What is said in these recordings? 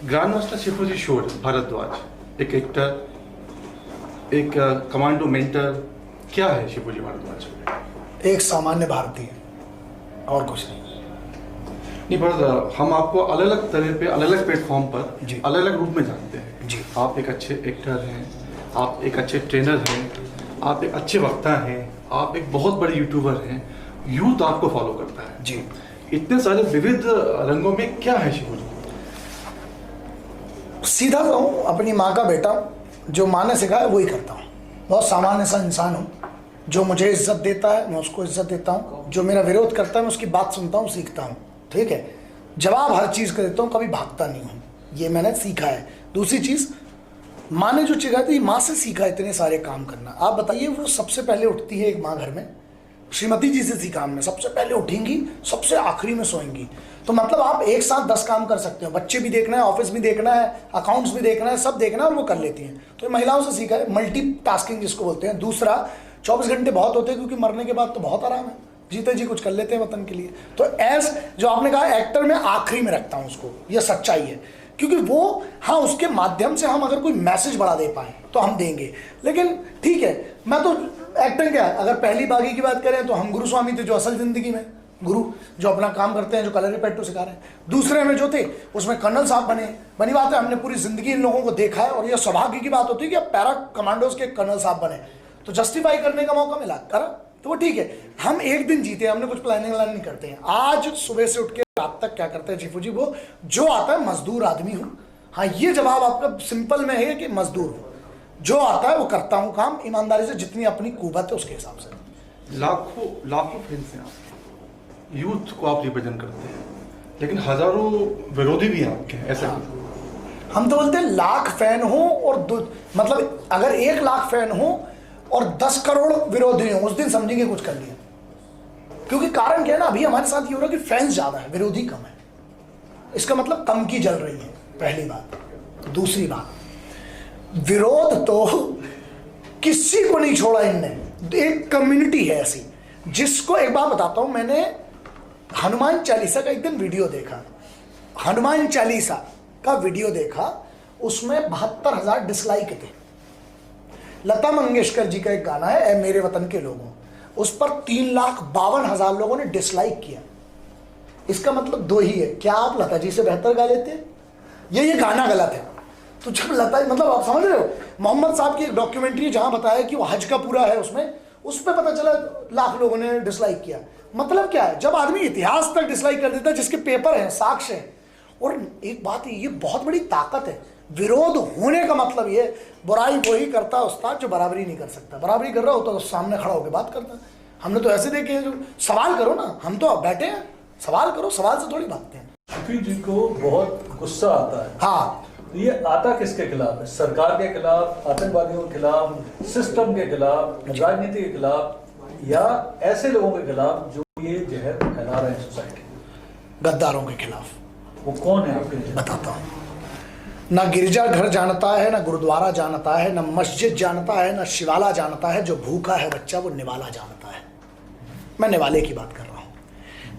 Grand master Shivaji शोर भारद्वाज एक actor, एक कमांडो मेंटर, क्या है शिवाजी भारद्वाज? एक सामान्य भारतीय और कुछ नहीं। नहीं, पर हम आपको अलग अलग तरह पे, अलग अलग प्लेटफॉर्म पर जी। अलग अलग रूप में जानते हैं जी। आप एक अच्छे एक्टर हैं, आप एक अच्छे ट्रेनर हैं, आप एक अच्छे वक्ता हैं, आप एक बहुत बड़े यूट्यूबर हैं, यूथ आपको फॉलो करता है जी। इतने सारे विविध रंगों में क्या है शिवाजी? सीधा कहूँ, अपनी माँ का बेटा हूँ, जो माँ ने सिखाया वही करता हूँ। बहुत सामान्य सा इंसान हूँ। जो मुझे इज्जत देता है मैं उसको इज्जत देता हूँ, जो मेरा विरोध करता है मैं उसकी बात सुनता हूँ, सीखता हूँ। ठीक है, जवाब हर चीज़ का देता हूँ, कभी भागता नहीं हूँ। ये मैंने सीखा है। दूसरी चीज़, माँ ने जो सिखाया थी, माँ से सीखा इतने सारे काम करना। आप बताइए, वो सबसे पहले उठती है एक माँ घर में, श्रीमती जी से सीखा हमने, सबसे पहले उठेंगी, सबसे आखिरी में सोएंगी। तो मतलब आप एक साथ 10 काम कर सकते हो। बच्चे भी देखना है, ऑफिस भी देखना है, अकाउंट्स भी देखना है, सब देखना है, और वो कर लेती हैं। तो ये महिलाओं से सीखा है, मल्टीटास्किंग जिसको बोलते हैं। दूसरा, 24 घंटे बहुत होते हैं, क्योंकि मरने के बाद तो बहुत आराम है, जीते जी कुछ कर लेते हैं वतन के लिए। तो एज जो आपने कहा, एक्टर में आखिरी में रखता हूँ उसको, यह सच्चाई है। क्योंकि वो, हाँ, उसके माध्यम से हम अगर कोई मैसेज बढ़ा दे पाए तो हम देंगे। लेकिन ठीक है, मैं तो एक्टिंग क्या है, अगर पहली बागी की बात करें तो हम गुरु स्वामी थे, जो असल जिंदगी में गुरु, जो अपना काम करते हैं, जो कलरी पेट्टो सिखा रहे हैं। दूसरे में जो थे, उसमें कर्नल साहब बने। बनी बात है, हमने पूरी जिंदगी इन लोगों को देखा है, और ये सौभाग्य की बात होती है कि अब पैरा कमांडोज के कर्नल साहब बने, तो जस्टिफाई करने का मौका मिला, करा, तो वो ठीक है। हम एक दिन जीते, हमने कुछ प्लानिंग व्लानिंग नहीं करते हैं। आज सुबह से उठ के रात तक क्या करते हैं चीफू जी, वो जो आता है, मजदूर आदमी हूँ। हाँ, ये जवाब आपका सिंपल में है कि मजदूर हूँ, जो आता है वो करता हूँ काम ईमानदारी से, जितनी अपनी कुवत है उसके हिसाब से। लाखों लाखों फैंस हैं आपके, यूथ को आप रिप्रेजेंट करते हैं, लेकिन हजारों विरोधी भी हैं आपके, ऐसा क्यों? हम तो बोलते हैं लाख फैन हो और मतलब अगर 1 लाख फैन हो और 10 करोड़ विरोधी हो, उस दिन समझेंगे कुछ कर लिया। क्योंकि कारण क्या है ना, अभी हमारे साथ ये हो रहा है कि फैंस ज्यादा है, विरोधी कम है। इसका मतलब कम की जल रही है, पहली बात। दूसरी बात, विरोध तो किसी को नहीं छोड़ा इनने। एक कम्युनिटी है ऐसी, जिसको एक बात बताता हूं, मैंने हनुमान चालीसा का एक दिन वीडियो देखा। हनुमान चालीसा का वीडियो देखा, उसमें 72,000 डिसलाइक थे। लता मंगेशकर जी का एक गाना है, ऐ मेरे वतन के लोगों, उस पर 3,52,000 लोगों ने डिसलाइक किया। इसका मतलब दो ही है, क्या आप लता जी से बेहतर गा लेते हैं, ये गाना गलत है। तो जब लता, मतलब आप समझ रहे हो, मोहम्मद साहब की एक डॉक्यूमेंट्री है जहां बताया कि वो हज का पूरा है, उसमें उस पर पता चला लाख लोगों ने डिसलाइक किया। मतलब क्या है, जब आदमी इतिहास तक डिसलाइक कर देता है, जिसके पेपर हैं, साक्ष्य है। और एक बात है, ये बहुत बड़ी ताकत है। विरोध होने का मतलब ये, बुराई वही करता है उस्ताद जो बराबरी नहीं कर सकता। बराबरी कर रहा होता तो सामने खड़ा होकर बात करता। हमने तो ऐसे देखे हैं, जो सवाल करो ना, हम तो बैठे हैं, सवाल करो, सवाल से थोड़ी भागते हैं। शफी जी को बहुत गुस्सा आता है। हाँ, ये आता किसके खिलाफ है? सरकार के खिलाफ, आतंकवादियों के खिलाफ, सिस्टम के खिलाफ, राजनीति के खिलाफ, या ऐसे लोगों के खिलाफ जो ये जहर फैला रहे हैं सोसाइटी? गद्दारों के खिलाफ। वो कौन है आपके? बताता हूँ। ना गिरजा घर जानता है, ना गुरुद्वारा जानता है, ना मस्जिद जानता है, ना शिवाला जानता है। जो भूखा है बच्चा वो निवाला जानता है। मैं निवाले की बात कर रहा हूँ।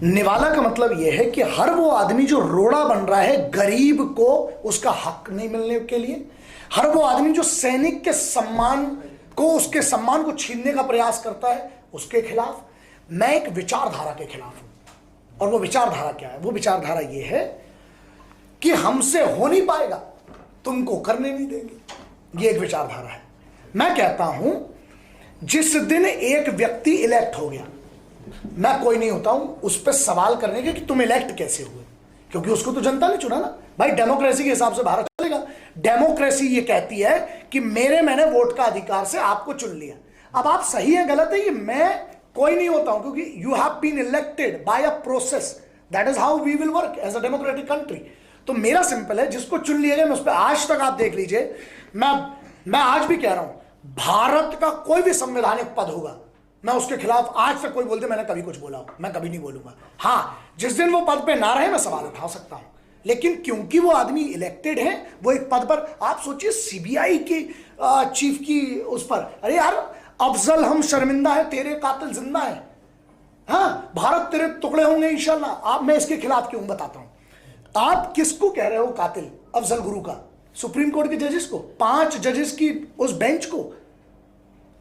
निवाला का मतलब यह है कि हर वो आदमी जो रोड़ा बन रहा है गरीब को उसका हक नहीं मिलने के लिए, हर वो आदमी जो सैनिक के सम्मान को, उसके सम्मान को छीनने का प्रयास करता है, उसके खिलाफ मैं एक विचारधारा के खिलाफ हूं। और वो विचारधारा क्या है? वो विचारधारा ये है कि हमसे हो नहीं पाएगा, तुमको करने नहीं देंगे। ये एक विचारधारा है। मैं कहता हूं, जिस दिन एक व्यक्ति इलेक्ट हो गया, मैं कोई नहीं होता हूं उस पर सवाल करने के कि तुम इलेक्ट कैसे हुए, क्योंकि उसको तो जनता ने चुना ना भाई। डेमोक्रेसी के हिसाब से भारत चलेगा। डेमोक्रेसी ये कहती है कि मैंने वोट का अधिकार से आपको चुन लिया। अब आप सही है गलत है, ये मैं कोई नहीं होता हूं, क्योंकि you have been elected by a process. That is how we will work as a democratic country. तो मेरा सिंपल है, जिसको चुन लिया गया मैं उस पर, आज तक आप देख लीजिए, मैं आज भी कह रहा हूं, भारत का कोई भी संवैधानिक पद होगा, मैं उसके खिलाफ आज तक कोई बोलते मैंने कभी कुछ बोला, मैं कभी नहीं बोलूंगा। हाँ, जिस दिन वो पद पे ना रहे मैं सवाल उठा सकता हूं, लेकिन क्योंकि वो आदमी इलेक्टेड है, वो एक पद पर, आप सोचिए सीबीआई की चीफ की उस पर, अरे यार अफजल हम शर्मिंदा है, तेरे कातिल जिंदा है। हाँ, भारत तेरे टुकड़े होंगे इंशाल्लाह। आप, मैं इसके खिलाफ क्यों बताता हूं। आप किसको कह रहे हो कातिल? अफजल गुरु का, सुप्रीम कोर्ट के जजेस को, 5 जजेस की उस बेंच को।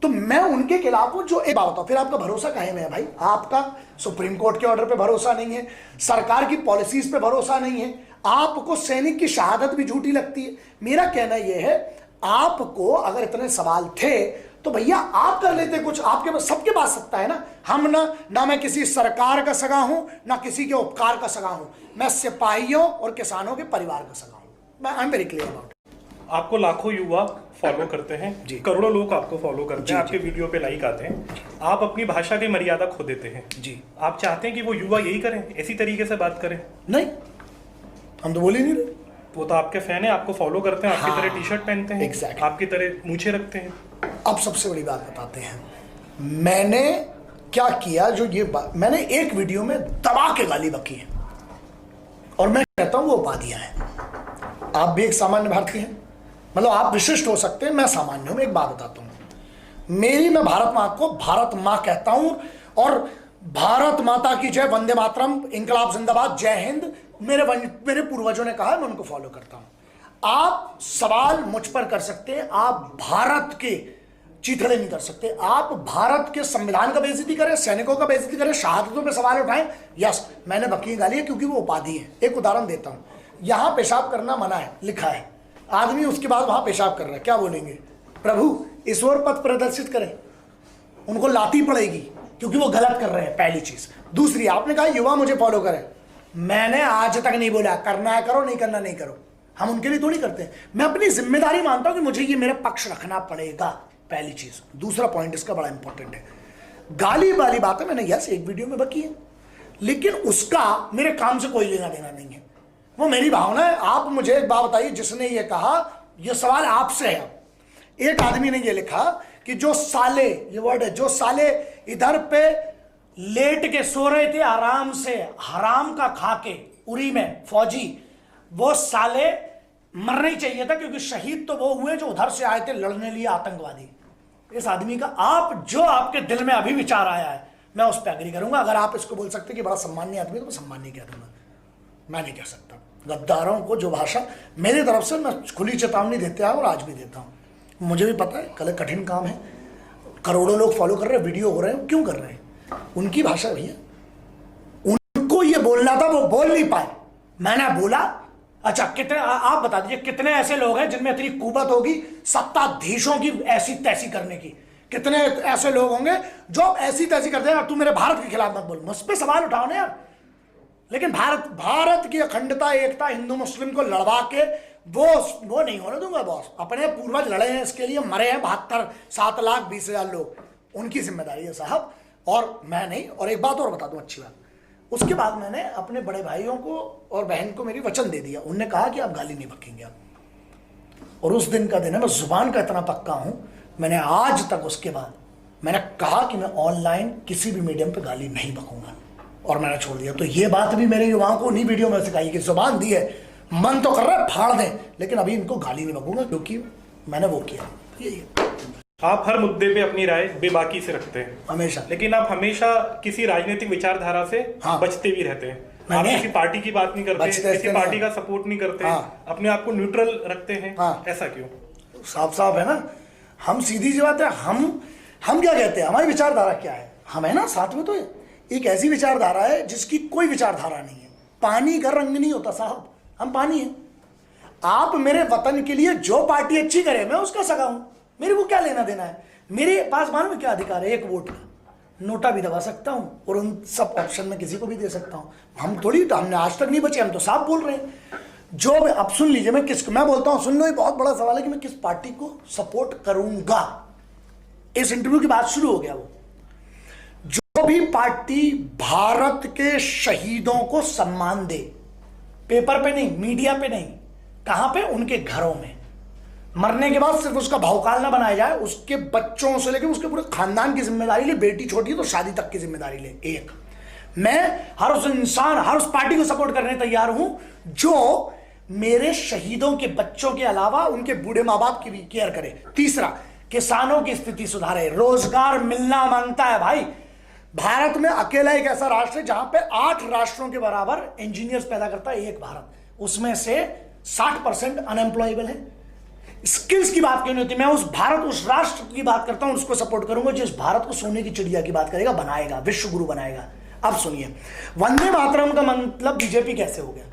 तो मैं उनके खिलाफ हूं। जो एक बात बताओ, फिर आपका भरोसा काहे में है भाई? आपका सुप्रीम कोर्ट के ऑर्डर पे भरोसा नहीं है, सरकार की पॉलिसीज पे भरोसा नहीं है, आपको सैनिक की शहादत भी झूठी लगती है। मेरा कहना यह है, आपको अगर इतने सवाल थे तो भैया आप कर लेते कुछ। आपके पास, सबके पास सत्ता है ना। हम ना मैं किसी सरकार का सगा हूं, ना किसी के उपकार का सगा हूं। मैं सिपाहियों और किसानों के परिवार का सगा हूं। I am very clear about. आपको लाखों युवा फॉलो करते हैं, करोड़ों लोग आपको फॉलो करते हैं, आपके वीडियो पे लाइक आते हैं। आप अपनी भाषा की मर्यादा खो देते हैं जी। आप चाहते हैं कि वो युवा यही करें, इसी तरीके से बात करें? नहीं, हम तो बोल ही नहीं रहे। वो तो आपके फैन है, आपको फॉलो करते हैं, आपकी तरह टी शर्ट पहनते हैं, exactly. आपकी तरह मूछें रखते हैं। अब सबसे बड़ी बात बताते हैं, मैंने क्या किया। जो ये मैंने एक वीडियो में दबा के गाली बकी है, और मैं कहता हूं वो उपाधियां हैं। आप भी एक सामान्य भारतीय हैं, मतलब आप विशिष्ट हो सकते हैं, मैं सामान्य हूं। मैं एक बात बताता हूं, मैं भारत माँ को भारत माँ कहता हूं, और भारत माता की जय, वंदे मातरम, इंकलाब जिंदाबाद, जय हिंद, मेरे पूर्वजों ने कहा, मैं उनको फॉलो करता हूं। आप सवाल मुझ पर कर सकते हैं, आप भारत के चीथड़े नहीं कर सकते। आप भारत के संविधान का बेइज्जती करें, सैनिकों का बेइज्जती करें, शहादतों पे सवाल उठाएं। यस, मैंने बकी गाली है क्योंकि वो उपाधि है। एक उदाहरण देता हूं, यहां पेशाब करना मना है, लिखा है, आदमी उसके बाद वहां पेशाब कर रहा है, क्या बोलेंगे? प्रभु ईश्वर पथ प्रदर्शित करें, उनको लाती पड़ेगी क्योंकि वो गलत कर रहे हैं, पहली चीज। दूसरी, आपने कहा युवा मुझे फॉलो करें, मैंने आज तक नहीं बोला करना है करो, नहीं करना नहीं करो। हम उनके लिए थोड़ी करते हैं। मैं अपनी जिम्मेदारी मानता हूं कि मुझे ये मेरे पक्ष रखना पड़ेगा, पहली चीज। दूसरा पॉइंट इसका बड़ा इंपॉर्टेंट है, गाली वाली बात है, मैंने यस एक वीडियो में बकी है, लेकिन उसका मेरे काम से कोई लेना देना नहीं है, वो मेरी भावना है। आप मुझे एक बात बताइए, जिसने ये कहा, ये सवाल आपसे है। एक आदमी ने ये लिखा कि जो साले, ये वर्ड है, जो साले इधर पे लेट के सो रहे थे आराम से, हराम का खा के, उरी में फौजी, वो साले मरना ही चाहिए था, क्योंकि शहीद तो वो हुए जो उधर से आए थे लड़ने लिए, आतंकवादी। इस आदमी का, आप जो आपके दिल में अभी विचार आया है, मैं उस पर एग्री करूंगा। अगर आप इसको बोल सकते कि बड़ा सम्मानीय आदमी, तो मैं सम्मानीय कह दूंगा, मैं नहीं कह सकता। गद्दारों को जो भाषा मेरी तरफ से, मैं खुली चेतावनी देते आया और आज भी देता हूं। मुझे भी पता है कल कठिन काम है, करोड़ों लोग फॉलो कर रहे हैं, वीडियो हो रहे हैं, क्यों कर रहे हैं? उनकी भाषा भैया, उनको ये बोलना था, वो बोल नहीं पाए, मैंने बोला। अच्छा, कितने, आप बता दीजिए कितने ऐसे लोग हैं जिनमें इतनी कुवत होगी सत्ताधीशों की ऐसी तैसी करने की? कितने ऐसे लोग होंगे जो ऐसी तैसी करते हैं? तू मेरे भारत के खिलाफ मत बोल, मुझ पर सवाल उठाओ ना यार। लेकिन भारत की अखंडता, एकता, हिंदू मुस्लिम को लड़वा के वो नहीं होने दूंगा बॉस। अपने पूर्वज लड़े हैं, इसके लिए मरे हैं 7,20,000 लोग, उनकी जिम्मेदारी है साहब, और मैं नहीं। और एक बात और बता दूं, अच्छी बात, उसके बाद मैंने अपने बड़े भाइयों को और बहन को मेरी वचन दे दिया। उनने कहा कि आप गाली नहीं बकेंगे आप, और उस दिन का दिन है, मैं जुबान का इतना पक्का हूं, मैंने आज तक उसके बाद मैंने कहा कि मैं ऑनलाइन किसी भी मीडियम पे गाली नहीं बकूंगा, और मैंने छोड़ दिया। तो ये बात भी मेरे युवाओं को उन्हीं वीडियो में सिखाई कि जुबान दी है, मन तो कर रहा है फाड़ दें, लेकिन अभी इनको गाली नहीं बकूंगा क्योंकि मैंने वो किया। यही आप हर मुद्दे पे अपनी राय बेबाकी से रखते हैं हमेशा, लेकिन आप हमेशा किसी राजनीतिक विचारधारा से बचते भी रहते हैं। आप किसी पार्टी की बात नहीं करते, किसी पार्टी का सपोर्ट नहीं करते, अपने आप को न्यूट्रल रखते हैं। ऐसा क्यों? साफ साफ है ना, हम सीधी सी बात है, हम क्या कहते हैं, हमारी विचारधारा क्या है? हम है ना साथ में, तो एक ऐसी विचारधारा है जिसकी कोई विचारधारा नहीं है। पानी का रंग नहीं होता साहब, हम पानी है। आप मेरे वतन के लिए जो पार्टी अच्छी करे, मैं उसका सगा हूं, मेरे को क्या लेना देना है? मेरे पास मालूम है क्या अधिकार है? 1 वोट का, नोटा भी दबा सकता हूं, और उन सब ऑप्शन में किसी को भी दे सकता हूं। हम थोड़ी, हमने आज तक नहीं बचे, हम तो साफ बोल रहे हैं। जो अब सुन लीजिए, मैं बोलता हूं, सुन लो, ये बहुत बड़ा सवाल है कि मैं किस पार्टी को सपोर्ट करूंगा। इस इंटरव्यू की बात शुरू हो गया। वो जो भी पार्टी भारत के शहीदों को सम्मान दे, पेपर पे नहीं, मीडिया पे नहीं, कहां पे? उनके घरों में। मरने के बाद सिर्फ उसका भौकाल ना बनाया जाए, उसके बच्चों से लेकर उसके पूरे खानदान की जिम्मेदारी ले। बेटी छोटी है तो शादी तक की जिम्मेदारी ले। एक, मैं हर उस इंसान, हर उस पार्टी को सपोर्ट करने तैयार हूं जो मेरे शहीदों के बच्चों के अलावा उनके बूढ़े माँ बाप की भी केयर करे। तीसरा, किसानों की स्थिति सुधारे, रोजगार मिलना मांगता है भाई। भारत में अकेला एक ऐसा राष्ट्र है जहां पे 8 राष्ट्रों के बराबर इंजीनियर्स पैदा करता है एक भारत। उसमें से 60% अनएम्प्लॉयबल है। स्किल्स की बात क्यों नहीं होती? मैं उस भारत, उस राष्ट्र की बात करता हूं, उसको सपोर्ट करूंगा जिस भारत को सोने की चिड़िया की बात करेगा, बनाएगा, विश्व गुरु बनाएगा। अब सुनिए, वंदे मातरम का मतलब बीजेपी कैसे हो गया?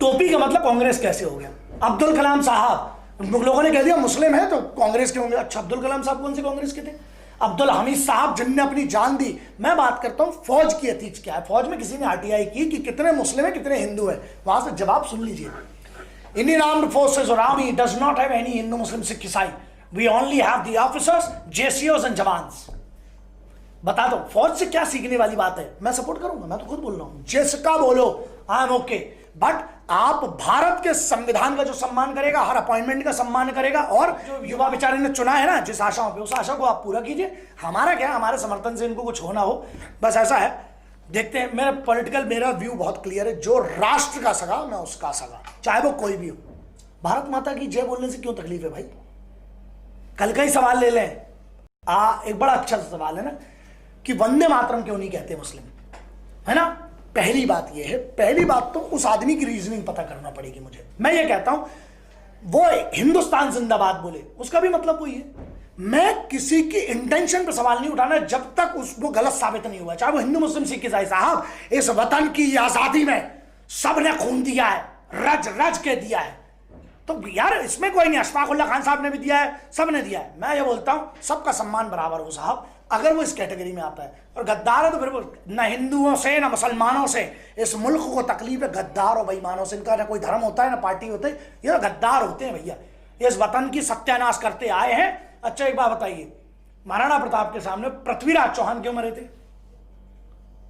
टोपी का मतलब कांग्रेस कैसे हो गया? अब्दुल कलाम साहब, लोगों ने कह दिया मुस्लिम है तो कांग्रेस के होंगे। अच्छा, अब्दुल कलाम साहब कौन से कांग्रेस के थे? अब्दुल हमीद साहब जिनने अपनी जान दी। मैं बात करता हूं फौज की एथिक्स क्या है। फौज में किसी ने आरटीआई की कि कितने मुस्लिम है कितने हिंदू है, वहां से जवाब सुन लीजिए। इंडियन आर्म्ड फोर्सेस और army does not have any Hindu Muslim Sikh Isai, we only have the officers, जेसीओस एंड जवान्स। बता दो फौज से क्या सीखने वाली बात है? मैं सपोर्ट करूंगा, मैं तो खुद बोल रहा हूं, जिसका बोलो आई एम ओके। बट आप भारत के संविधान का जो सम्मान करेगा, हर अपॉइंटमेंट का सम्मान करेगा, और जो युवा बेचारे ने चुना है ना जिस आशाओं पे, उस आशा को आप पूरा कीजिए। हमारा क्या, हमारे समर्थन से इनको कुछ होना हो, बस ऐसा है। देखते हैं, मेरा पॉलिटिकल, मेरा व्यू बहुत क्लियर है। जो राष्ट्र का सगा, मैं उसका सगा, चाहे वो कोई भी हो। भारत माता की जय बोलने से क्यों तकलीफ है भाई? कल का ही सवाल ले लें। एक बड़ा अच्छा सवाल है ना कि वंदे मातरम क्यों नहीं कहते मुस्लिम, है ना? पहली बात यह है, पहली बात तो उस आदमी की रीजनिंग पता करना पड़ेगी मुझे। मैं ये कहता हूं वो हिंदुस्तान जिंदाबाद बोले, उसका भी मतलब वही है। मैं किसी की इंटेंशन पे सवाल नहीं उठाना जब तक वो गलत साबित नहीं हुआ, चाहे वो हिंदू मुस्लिम सिख ईसाई। साहब, इस वतन की आजादी में सबने खून दिया है, रज रज के दिया है, तो यार इसमें कोई नहीं। अशफाकुल्ला खान साहब ने भी दिया है, सबने दिया है। मैं ये बोलता हूं सबका सम्मान बराबर हो साहब, अगर वो इस कैटेगरी में आता है। और गद्दार है तो फिर वो न हिंदुओं से न मुसलमानों से इस मुल्क को तकलीफ है। गद्दार और बेईमानों से, इनका ना कोई धर्म होता है ना पार्टी होते है, ये तो गद्दार होते हैं भैया, ये इस वतन की सत्यानाश करते आए हैं। अच्छा एक बात बताइए, महाराणा प्रताप के सामने पृथ्वीराज चौहान क्यों मरे थे?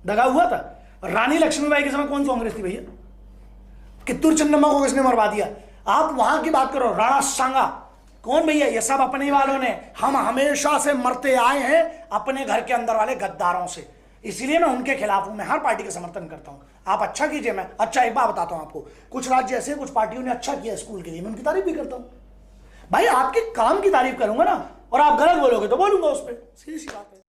दगा हुआ था। रानी लक्ष्मीबाई के समय कौन सी कांग्रेस थी भैया? कित्तूर चन्नम्मा को किसने मरवा दिया? आप वहां की बात करो, राणा सांगा, कौन भैया? ये सब अपने वालों ने। हम हमेशा से मरते आए हैं अपने घर के अंदर वाले गद्दारों से, इसीलिए मैं उनके खिलाफ हूं। मैं हर पार्टी का समर्थन करता हूं। आप अच्छा कीजिए। मैं अच्छा एक बात बताता हूं आपको, कुछ राज्य ऐसे, कुछ पार्टियों ने अच्छा किया स्कूल के लिए, मैं उनकी तारीफ भी करता हूं। भाई आपके काम की तारीफ करूंगा ना, और आप गलत बोलोगे तो बोलूंगा उस पर, सीधी सी बात है।